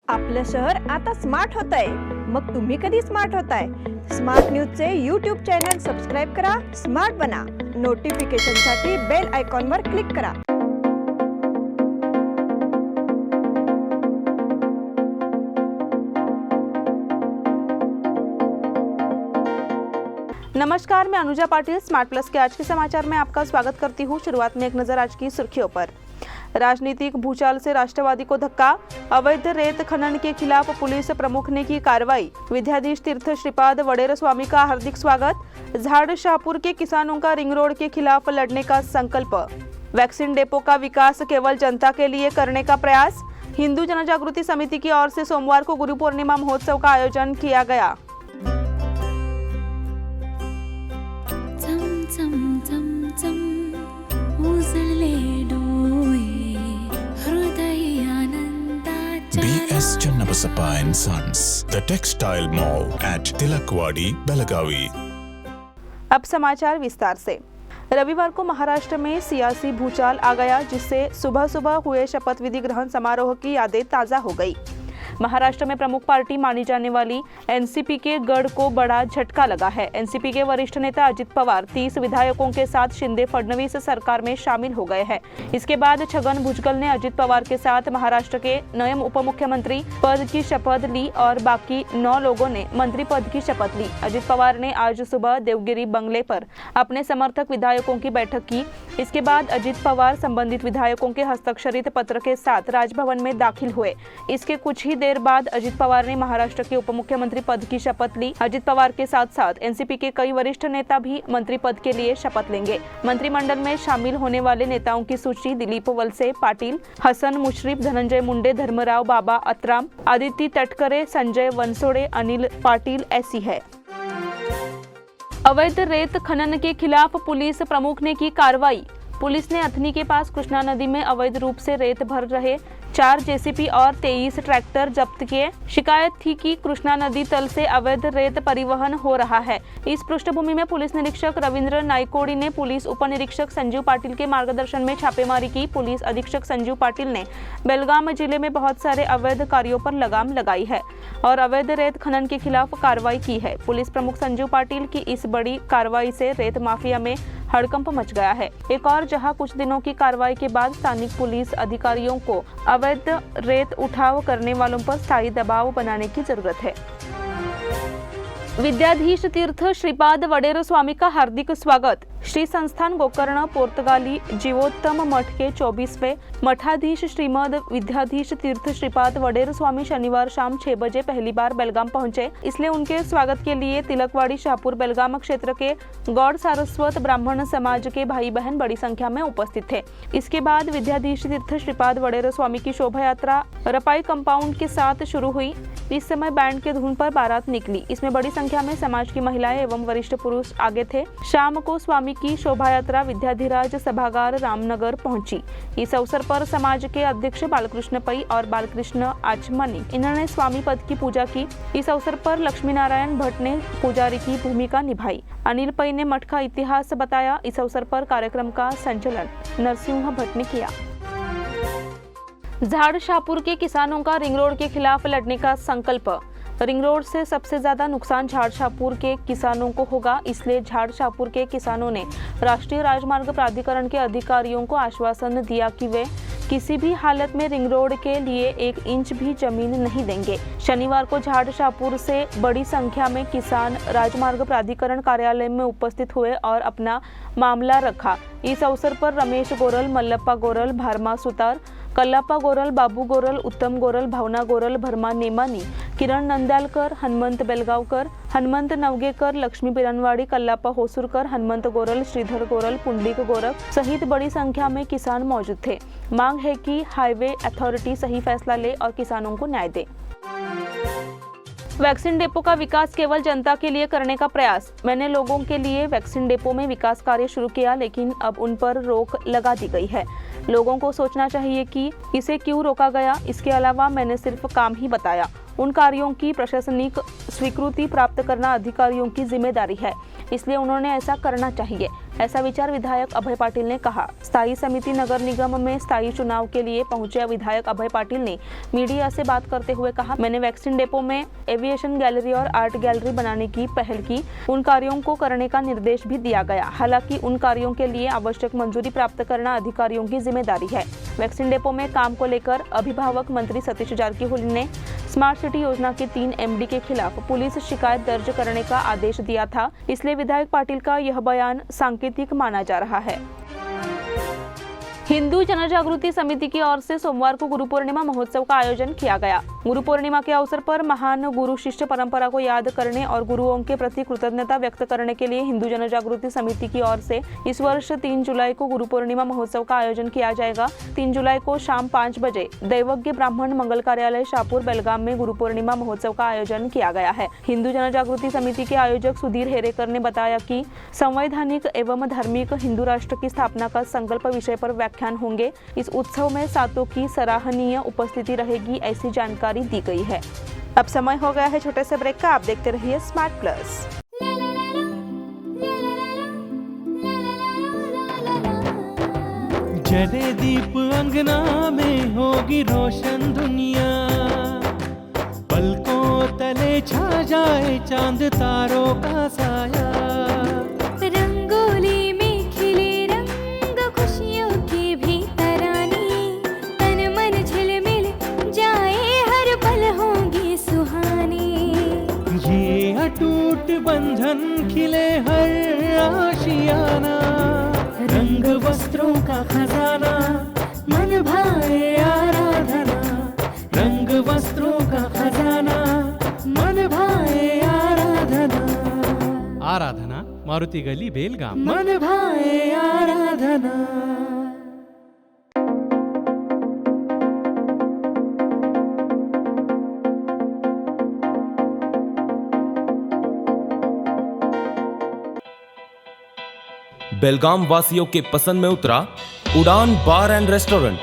आपलं शहर आता स्मार्ट होतंय. मग तुम्ही कधी स्मार्ट होताय? स्मार्ट न्यूजचे यूट्यूब चॅनल सबस्क्राईब करा, स्मार्ट बना. नोटिफिकेशनसाठी बेल आयकॉनवर क्लिक करा. नमस्कार, मैं अनुजा पाटिल स्मार्ट प्लस के आज के समाचार में आपका स्वागत करती हूँ। शुरुआत में एक नजर आज की सुर्खियों पर। राजनीतिक भूचाल से राष्ट्रवादी को धक्का, अवैध रेत खनन के खिलाफ पुलिस प्रमुख ने की कार्रवाई। विद्याधीश तीर्थ श्रीपाद वडेर स्वामी का हार्दिक स्वागत। झाड़ शाहपुर के किसानों का रिंग रोड के खिलाफ लड़ने का संकल्प। वैक्सीन डेपो का विकास केवल जनता के लिए करने का प्रयास। हिंदू जनजागृति समिति की ओर से सोमवार को गुरु पूर्णिमा महोत्सव का आयोजन किया गया। BS Channabasappa and Sons, the textile mall at Tilakwadi, Belagavi. अब समाचार विस्तार से। रविवार को महाराष्ट्र में सियासी भूचाल आ गया, जिससे सुबह सुबह हुए शपथ विधि ग्रहण समारोह की यादें ताज़ा हो गई। महाराष्ट्र में प्रमुख पार्टी मानी जाने वाली एनसीपी के गढ़ को बड़ा झटका लगा है। एनसीपी के वरिष्ठ नेता अजित पवार 30 विधायकों के साथ शिंदे फडणवीस सरकार में शामिल हो गए हैं। इसके बाद छगन भुजबल ने अजित पवार के साथ महाराष्ट्र के नए उप मुख्यमंत्री पद की शपथ ली और बाकी 9 लोगों ने मंत्री पद की शपथ ली। अजित पवार ने आज सुबह देवगिरी बंगले पर अपने समर्थक विधायकों की बैठक की। इसके बाद अजित पवार संबंधित विधायकों के हस्ताक्षरित पत्र के साथ राजभवन में दाखिल हुए। इसके कुछ ही देर बाद अजित पवार ने महाराष्ट्र के उप मुख्यमंत्री पद की शपथ ली। अजित पवार के साथ साथ एनसीपी के कई वरिष्ठ नेता भी मंत्री पद के लिए शपथ लेंगे। मंत्रिमंडल में शामिल होने वाले नेताओं की सूची दिलीप वलसे पाटिल, हसन मुश्रीफ, धनंजय मुंडे, धर्मराव बाबा अत्राम, आदित्य तटकरे, संजय वनसोड़े, अनिल पाटिल ऐसी है। अवैध रेत खनन के खिलाफ पुलिस प्रमुख ने की कार्रवाई। पुलिस ने अथनी के पास कृष्णा नदी में अवैध रूप से रेत भर रहे 4 जेसीबी और 23 ट्रैक्टर जब्त किए। शिकायत थी कि कृष्णा नदी तल से अवैध रेत परिवहन हो रहा है। इस पृष्ठभूमि में पुलिस निरीक्षक रविंद्र नायकोड़ी ने पुलिस उप निरीक्षक संजीव पाटिल के मार्गदर्शन में छापेमारी की। पुलिस अधीक्षक संजीव पाटिल ने बेलगाम जिले में बहुत सारे अवैध कार्यों पर लगाम लगाई है और अवैध रेत खनन के खिलाफ कार्रवाई की है। पुलिस प्रमुख संजीव पाटिल की इस बड़ी कार्रवाई से रेत माफिया में हड़कंप मच गया है। एक और जहां कुछ दिनों की कार्रवाई के बाद स्थानिक पुलिस अधिकारियों को अवैध रेत उठाव करने वालों पर स्थायी दबाव बनाने की जरूरत है। विद्याधीश तीर्थ श्रीपाद वडेर स्वामी का हार्दिक स्वागत। श्री संस्थान गोकर्ण पोर्तगाली जीवोत्तम मठ के 24वें मठाधीश श्रीमद विद्याधीश तीर्थ श्रीपाद वडेर स्वामी शनिवार शाम 6 बजे पहली बार बेलगाम पहुंचे। इसलिए उनके स्वागत के लिए तिलकवाड़ी शाहपुर बेलगाम क्षेत्र के गौड़ सारस्वत ब्राह्मण समाज के भाई बहन बड़ी संख्या में उपस्थित थे। इसके बाद विद्याधीश तीर्थ श्रीपाद वडेर स्वामी की शोभा यात्रा रपाई कंपाउंड के साथ शुरू हुई। इस समय बैंड के धुन पर बारात निकली। इसमें बड़ी संख्या में समाज की महिलाएं एवं वरिष्ठ पुरुष आगे थे। शाम को स्वामी की शोभा यात्रा विद्याधिराज सभागार रामनगर पहुंची। इस अवसर पर समाज के अध्यक्ष बालकृष्ण पै और बालकृष्ण आचमनी इन्होंने स्वामी पद की पूजा की। इस अवसर पर लक्ष्मी नारायण भट्ट ने पुजारी की भूमिका निभाई। अनिल पै ने मठ का इतिहास बताया। इस अवसर पर कार्यक्रम का संचालन नरसिंह भट्ट ने किया। झाड़ शाहपुर के किसानों का रिंग रोड के खिलाफ लड़ने का संकल्प। रिंग रोड से सबसे ज्यादा नुकसान झाड़ शाहपुर के किसानों को होगा, इसलिए झाड़ शाहपुर के किसानों ने राष्ट्रीय राजमार्ग प्राधिकरण के अधिकारियों को आश्वासन दिया कि वे किसी भी हालत में रिंग रोड के लिए 1 इंच भी जमीन नहीं देंगे। शनिवार को झाड़ शाहपुर से बड़ी संख्या में किसान राजमार्ग प्राधिकरण कार्यालय में उपस्थित हुए और अपना मामला रखा। इस अवसर पर रमेश गोरल, मल्लप्पा गोरल, भारमा सुतार, कल्लाप्पा गोरल, बाबू गोरल, उत्तम गोरल, भावना गोरल, भरमा नेमानी, किरण नंद्यालकर, हनुमंत बेलगावकर, हनुमंत नवगेकर, लक्ष्मी बिरनवाड़ी, कल्लाप्पा होसुरकर, हनुमंत गोरल, श्रीधर गोरल, पुंडलिक गोरख सहित बड़ी संख्या में किसान मौजूद थे। मांग है कि हाईवे अथॉरिटी सही फैसला ले और किसानों को न्याय दे। वैक्सीन डेपो का विकास केवल जनता के लिए करने का प्रयास। मैंने लोगों के लिए वैक्सीन डेपो में विकास कार्य शुरू किया, लेकिन अब उन पर रोक लगा दी गई है। लोगों को सोचना चाहिए कि इसे क्यों रोका गया। इसके अलावा मैंने सिर्फ काम ही बताया। उन कार्यों की प्रशासनिक स्वीकृति प्राप्त करना अधिकारियों की जिम्मेदारी है, इसलिए उन्होंने ऐसा करना चाहिए। ऐसा विचार विधायक अभय पाटिल ने कहा। स्थायी समिति नगर निगम में स्थायी चुनाव के लिए पहुंचे विधायक अभय पाटिल ने मीडिया से बात करते हुए कहा, मैंने वैक्सीन डेपो में एविएशन गैलरी और आर्ट गैलरी बनाने की पहल की। उन कार्यों को करने का निर्देश भी दिया गया। हालांकि उन कार्यों के लिए आवश्यक मंजूरी प्राप्त करना अधिकारियों की जिम्मेदारी है। वैक्सीन डेपो में काम को लेकर अभिभावक मंत्री सतीश जारकीहोली ने स्मार्ट सिटी योजना के 3 MD के खिलाफ पुलिस शिकायत दर्ज करने का आदेश दिया था। इसलिए विधायक पाटिल का यह बयान सांकेतिक माना जा रहा है। हिंदू जनजागृति समिति की ओर से सोमवार को गुरु पूर्णिमा महोत्सव का आयोजन किया गया। गुरु पूर्णिमा के अवसर पर महान गुरु शिष्य परंपरा को याद करने और गुरुओं के प्रति कृतज्ञता व्यक्त करने के लिए हिंदू जनजागृति समिति की ओर से इस वर्ष 3 जुलाई को गुरु पूर्णिमा महोत्सव का आयोजन किया जाएगा। 3 जुलाई को शाम 5 बजे दैवज्ञ ब्राह्मण मंगल कार्यालय शाहपुर बेलगाम में गुरु पूर्णिमा महोत्सव का आयोजन किया गया है। हिंदू जनजागृति समिति के आयोजक सुधीर हेरेकर ने बताया कि संवैधानिक एवं धार्मिक हिंदू राष्ट्र की स्थापना का संकल्प विषय पर व्याख्यान होंगे। इस उत्सव में सातों की सराहनीय उपस्थिति रहेगी, ऐसी जानकारी दी गई है। अब समय हो गया है छोटे से ब्रेक का। आप देखते रहिए स्मार्ट प्लस। जले दीप अंगना में होगी रोशन दुनिया, पलकों तले छा जाए चांद तारों का साया। रंगोली में खिले रंग खुशियों की भी तरानी, तन मन झिलमिल जाए हर पल होंगी सुहानी। ये अटूट बंधन खिले हर आशियाना, रंग वस्त्रों का खजाना मन भाए आराधना। रंग वस्त्रों का खजाना मन भाए आराधना। आराधना मारुति गली बेलगाम। मन भाए आराधना। बेलगाम वासियों के पसंद में उतरा उड़ान बार एंड रेस्टोरेंट।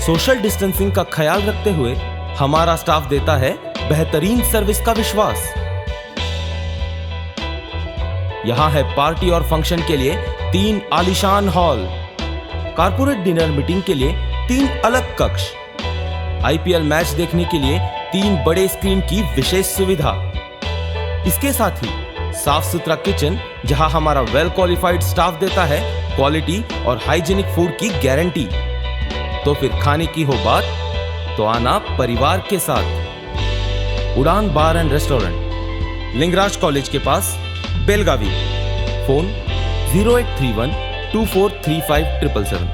सोशल डिस्टेंसिंग का ख्याल रखते हुए हमारा स्टाफ देता है बेहतरीन सर्विस का विश्वास। यहां है पार्टी और फंक्शन के लिए 3 आलीशान हॉल, कारपोरेट डिनर मीटिंग के लिए 3 अलग कक्ष, IPL मैच देखने के लिए 3 बड़े स्क्रीन की विशेष सुविधा। इसके साथ ही साफ सुथरा किचन, जहां हमारा वेल क्वालिफाइड स्टाफ देता है क्वालिटी और हाइजीनिक फूड की गारंटी। तो फिर खाने की हो बात तो आना परिवार के साथ। उड़ान बार एंड रेस्टोरेंट, लिंगराज कॉलेज के पास, बेलगावी। फोन 0831 2435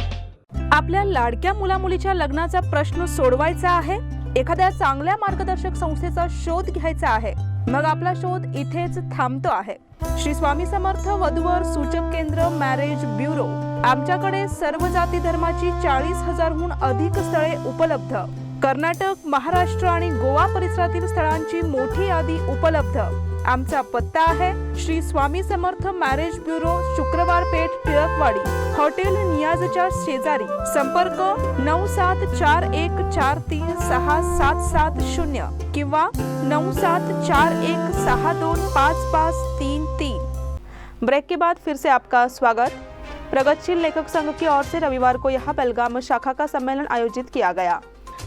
आपल्या लाडक्या मुलामुलीच्या लग्नाचा प्रश्न सोडवायचा आहे? एखाद्या चांगल्या मार्गदर्शक संस्थेचा शोध घ्यायचा आहे? मग आपला शोध इथेच थांबतो आहे। श्री स्वामी समर्थ वधूवर सूचक केंद्र मॅरेज ब्युरो। आमच्याकडे सर्व जाती धर्माची 40,000हून अधिक स्थळे उपलब्ध। कर्नाटक, महाराष्ट्र आणि गोवा परिसरातील स्थळांची मोठी यादी उपलब्ध। आमचा पत्ता आहे श्री स्वामी समर्थ मॅरेज ब्युरो, शुक्रवार पेठ, टिळकवाडी, हॉटेल नियाजच्या शेजारी। संपर्क 9741436770 किंवा 9741625533। ब्रेक के बाद फिर से आपका स्वागत। प्रगतिशील लेखक संघ की ओर से रविवार को यहाँ बेलगाम शाखा का सम्मेलन आयोजित किया गया।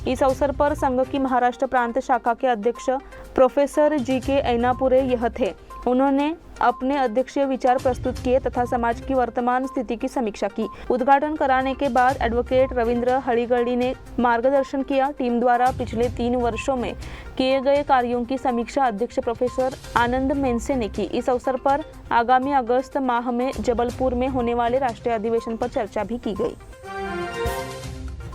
इस अवसर पर संघ की महाराष्ट्र प्रांत शाखा के अध्यक्ष प्रोफेसर GK ऐनापुरे यह थे। उन्होंने अपने अध्यक्षीय विचार प्रस्तुत किए तथा समाज की वर्तमान स्थिति की समीक्षा की। उद्घाटन कराने के बाद एडवोकेट रविंद्र हड़ीगड़ी ने मार्गदर्शन किया। टीम द्वारा पिछले 3 वर्षों में किए गए कार्यों की समीक्षा अध्यक्ष प्रोफेसर आनंद मेंसे ने की। इस अवसर पर आगामी अगस्त माह में जबलपुर में होने वाले राष्ट्रीय अधिवेशन पर चर्चा भी की गई।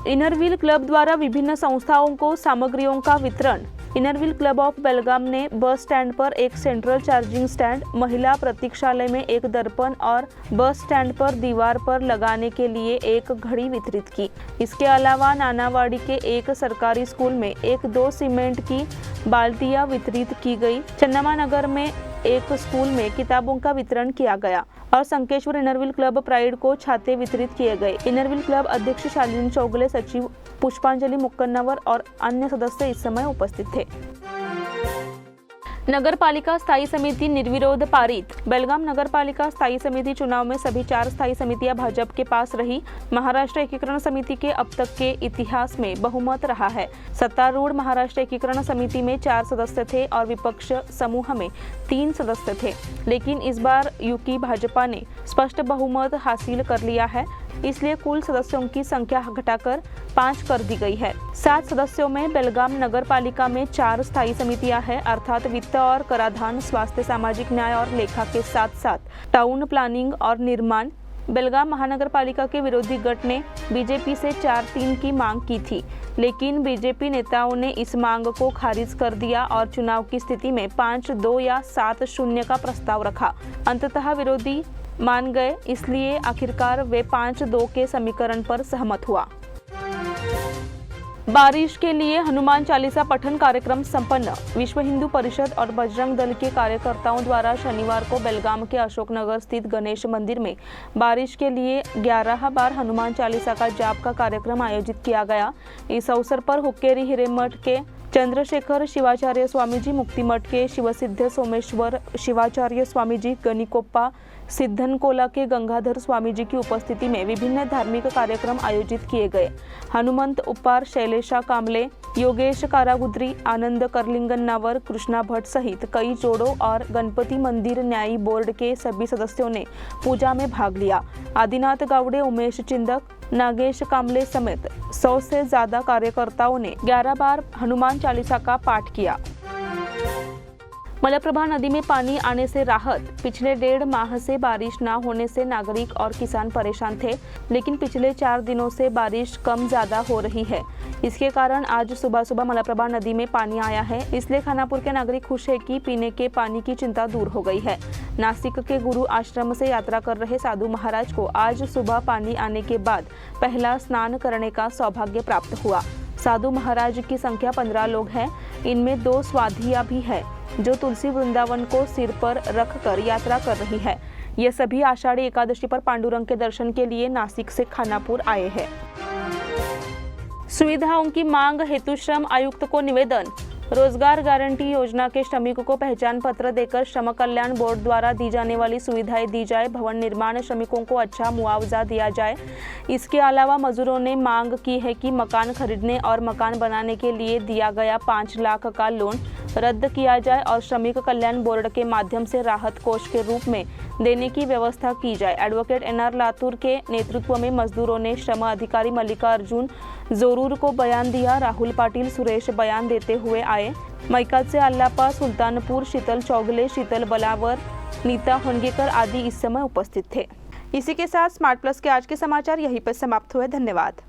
इनरव्हील क्लब द्वारा विभिन्न संस्थाओं को सामग्रियों का वितरण। इनरव्हील क्लब ऑफ बेलगाम ने बस स्टैंड पर एक सेंट्रल चार्जिंग स्टैंड, महिला प्रतीक्षालय में एक दर्पण और बस स्टैंड पर दीवार पर लगाने के लिए एक घड़ी वितरित की। इसके अलावा नानावाड़ी के एक सरकारी स्कूल में 1-2 सीमेंट की बाल्टियां वितरित की गई। चन्नामा नगर में एक स्कूल में किताबों का वितरण किया गया और संकेश्वर इनरव्हील क्लब प्राइड को छाते वितरित किए गए। इनरव्हील क्लब अध्यक्ष शालिनी चौगले, सचिव पुष्पांजलि मुक्कन्नावर और अन्य सदस्य इस समय उपस्थित थे। नगर पालिका स्थायी समिति निर्विरोध पारित। बेलगाम नगर पालिका स्थायी समिति चुनाव में सभी 4 स्थायी समितियां भाजपा के पास रही। महाराष्ट्र एकीकरण समिति के अब तक के इतिहास में बहुमत रहा है। सत्तारूढ़ महाराष्ट्र एकीकरण समिति में 4 सदस्य थे और विपक्ष समूह में 3 सदस्य थे, लेकिन इस बार यूकी भाजपा ने स्पष्ट बहुमत हासिल कर लिया है, इसलिए कुल सदस्यों की संख्या घटाकर 5 कर दी गई है। 7 सदस्यों में बेलगाम नगर पालिका में 4 स्थायी समितियां हैं, अर्थात वित्त और कराधान, स्वास्थ्य, सामाजिक न्याय और लेखा के साथ साथ टाउन प्लानिंग और निर्माण। बेलगाम महानगर पालिका के विरोधी गट ने बीजेपी से 4-3 की मांग की थी, लेकिन बीजेपी नेताओं ने इस मांग को खारिज कर दिया और चुनाव की स्थिति में 5-2 या 7-0 का प्रस्ताव रखा। अंततः विरोधी मान गए, इसलिए आखिरकार वे 5-2 के समीकरण पर सहमत हुआ। बारिश के लिए हनुमान चालीसा पठन कार्यक्रम संपन्न। विश्व हिंदू परिषद और बजरंग दल के कार्यकर्ताओं द्वारा शनिवार को बेलगाम के अशोकनगर स्थित गणेश मंदिर में बारिश के लिए 11 बार हनुमान चालीसा का जाप का कार्यक्रम आयोजित किया गया। इस अवसर पर हुक्केरी हिरेमठ के चंद्रशेखर शिवाचार्य स्वामी जी, मुक्तिमठ के शिवसिद्ध सोमेश्वर शिवाचार्य स्वामी जी, गणिकोप्पा सिद्धनकोला के गंगाधर स्वामी जी की उपस्थिति में विभिन्न धार्मिक कार्यक्रम आयोजित किए गए। हनुमंत उपार, शैलेशा कामले, योगेश कारागुद्री, आनंद करलिंगन्नावर, कृष्णा भट्ट सहित कई जोड़ों और गणपति मंदिर न्यायी बोर्ड के सभी सदस्यों ने पूजा में भाग लिया। आदिनाथ गावड़े, उमेश चिंदक, नागेश कामले समेत 100 से ज्यादा कार्यकर्ताओं ने 11 बार हनुमान चालीसा का पाठ किया। मलप्रभा नदी में पानी आने से राहत। पिछले 1.5 माह से बारिश न होने से नागरिक और किसान परेशान थे, लेकिन पिछले 4 दिनों से बारिश कम ज्यादा हो रही है। इसके कारण आज सुबह सुबह मलप्रभा नदी में पानी आया है, इसलिए खानापुर के नागरिक खुश है कि पीने के पानी की चिंता दूर हो गई है। नासिक के गुरु आश्रम से यात्रा कर रहे साधु महाराज को आज सुबह पानी आने के बाद पहला स्नान करने का सौभाग्य प्राप्त हुआ। साधु महाराज की संख्या 15 लोग हैं, इनमें 2 स्वाधिया भी है जो तुलसी वृंदावन को सिर पर रखकर यात्रा कर रही है। ये सभी आषाढ़ी एकादशी पर पांडुरंग के दर्शन के लिए नासिक से खानापुर आए हैं। सुविधाओं की मांग हेतु श्रम आयुक्त को निवेदन। रोजगार गारंटी योजना के श्रमिकों को पहचान पत्र देकर श्रम कल्याण बोर्ड द्वारा दी जाने वाली सुविधाएं दी जाए। भवन निर्माण श्रमिकों को अच्छा मुआवजा दिया जाए। इसके अलावा मजदूरों ने मांग की है कि मकान खरीदने और मकान बनाने के लिए दिया गया 5 लाख का लोन रद्द किया जाए और श्रमिक कल्याण बोर्ड के माध्यम से राहत कोष के रूप में देने की व्यवस्था की जाए। एडवोकेट NR लातूर के नेतृत्व में मजदूरों ने श्रम अधिकारी मल्लिकार्जुन जोरूर को बयान दिया। राहुल पाटिल, सुरेश बयान देते हुए आए। मैकात से अल्लापा, सुल्तानपुर, शीतल चौगले, शीतल बलावर, नीता होनगेकर आदि इस समय उपस्थित थे। इसी के साथ स्मार्ट प्लस के आज के समाचार यहीं पर समाप्त हुए। धन्यवाद।